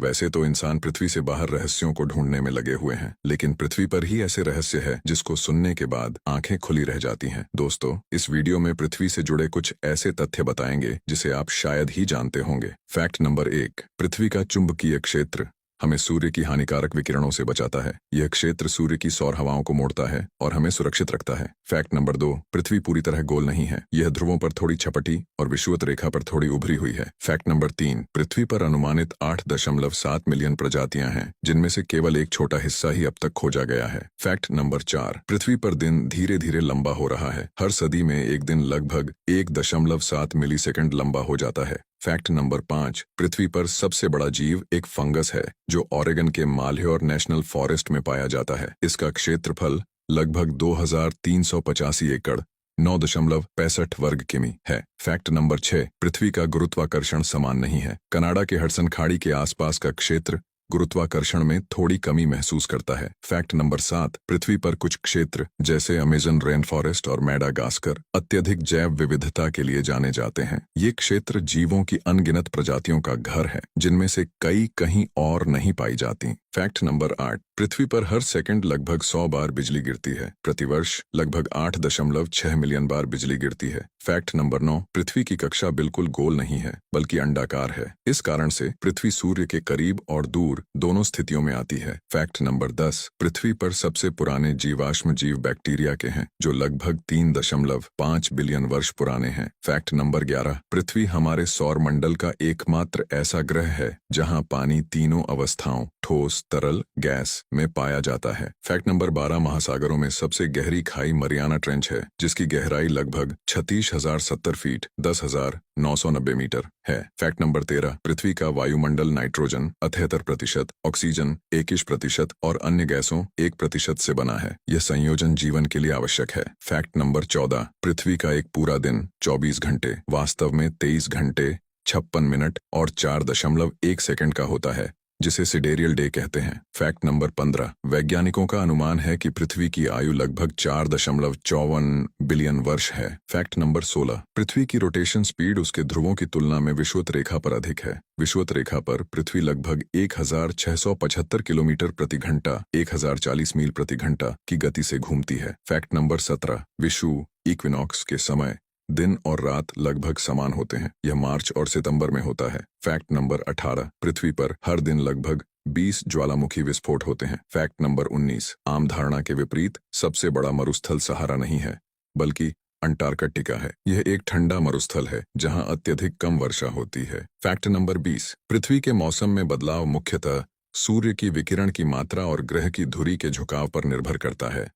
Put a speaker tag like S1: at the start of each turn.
S1: वैसे तो इंसान पृथ्वी से बाहर रहस्यों को ढूंढने में लगे हुए हैं, लेकिन पृथ्वी पर ही ऐसे रहस्य है जिसको सुनने के बाद आंखें खुली रह जाती हैं। दोस्तों, इस वीडियो में पृथ्वी से जुड़े कुछ ऐसे तथ्य बताएंगे जिसे आप शायद ही जानते होंगे। फैक्ट नंबर 1, पृथ्वी का चुंबकीय क्षेत्र हमें सूर्य की हानिकारक विकिरणों से बचाता है। यह क्षेत्र सूर्य की सौर हवाओं को मोड़ता है और हमें सुरक्षित रखता है। फैक्ट नंबर 2, पृथ्वी पूरी तरह गोल नहीं है। यह ध्रुवों पर थोड़ी छपटी और विषुवत रेखा पर थोड़ी उभरी हुई है। फैक्ट नंबर 3, पृथ्वी पर अनुमानित 8.7 मिलियन प्रजातियां हैं, जिनमें से केवल एक छोटा हिस्सा ही अब तक खोजा गया है। फैक्ट नंबर 4, पृथ्वी पर दिन धीरे धीरे लंबा हो रहा है। हर सदी में एक दिन लगभग 1.7 मिलीसेकंड लंबा हो जाता है। फैक्ट नंबर 5, पृथ्वी पर सबसे बड़ा जीव एक फंगस है जो ओरेगन के माल्ह्योर नेशनल फॉरेस्ट में पाया जाता है। इसका क्षेत्रफल लगभग 2385 एकड़ 9.65 वर्ग किमी है। फैक्ट नंबर 6, पृथ्वी का गुरुत्वाकर्षण समान नहीं है। कनाडा के हडसन खाड़ी के आसपास का क्षेत्र गुरुत्वाकर्षण में थोड़ी कमी महसूस करता है। फैक्ट नंबर 7, पृथ्वी पर कुछ क्षेत्र जैसे अमेजन रेन फॉरेस्ट और मैडागास्कर अत्यधिक जैव विविधता के लिए जाने जाते हैं। ये क्षेत्र जीवों की अनगिनत प्रजातियों का घर है, जिनमें से कई कहीं और नहीं पाई जाती। फैक्ट नंबर 8, पृथ्वी पर हर सेकंड लगभग 100 बार बिजली गिरती है। प्रतिवर्ष लगभग 8.6 मिलियन बार बिजली गिरती है। फैक्ट नंबर 9, पृथ्वी की कक्षा बिल्कुल गोल नहीं है बल्कि अंडाकार है। इस कारण से पृथ्वी सूर्य के करीब और दूर दोनों स्थितियों में आती है। फैक्ट नंबर 10, पृथ्वी पर सबसे पुराने जीवाश्म जीव बैक्टीरिया के हैं, जो लगभग 3.5 बिलियन वर्ष पुराने हैं। फैक्ट नंबर 11, पृथ्वी हमारे सौर मंडल का एकमात्र ऐसा ग्रह है जहां पानी तीनों अवस्थाओं ठोस, तरल, गैस में पाया जाता है। फैक्ट नंबर 12, महासागरों में सबसे गहरी खाई मरियाना ट्रेंच है, जिसकी गहराई लगभग 36,070 फीट 10,990 मीटर है। फैक्ट नंबर 13, पृथ्वी का वायुमंडल नाइट्रोजन 78%, ऑक्सीजन 21% और अन्य गैसों 1% से बना है। यह संयोजन जीवन के लिए आवश्यक है। फैक्ट नंबर 14, पृथ्वी का एक पूरा दिन 24 घंटे वास्तव में 23 घंटे 56 मिनट और 4.1 सेकंड का होता है, जिसे सिडेरियल डे कहते हैं। फैक्ट नंबर 15, वैज्ञानिकों का अनुमान है कि पृथ्वी की आयु लगभग 4.54 बिलियन वर्ष है। फैक्ट नंबर 16, पृथ्वी की रोटेशन स्पीड उसके ध्रुवों की तुलना में विषुवत रेखा पर अधिक है। विषुवत रेखा पर पृथ्वी लगभग 1675 किलोमीटर प्रति घंटा 1040 मील प्रति घंटा की गति से घूमती है। फैक्ट नंबर 17, विषुव इक्विनॉक्स के समय दिन और रात लगभग समान होते हैं। यह मार्च और सितंबर में होता है। फैक्ट नंबर 18, पृथ्वी पर हर दिन लगभग 20 ज्वालामुखी विस्फोट होते हैं। फैक्ट नंबर 19, आम धारणा के विपरीत सबसे बड़ा मरुस्थल सहारा नहीं है बल्कि अंटार्कटिका है। यह एक ठंडा मरुस्थल है जहां अत्यधिक कम वर्षा होती है। फैक्ट नंबर 20, पृथ्वी के मौसम में बदलाव मुख्यतः सूर्य की विकिरण की मात्रा और ग्रह की धुरी के झुकाव पर निर्भर करता है।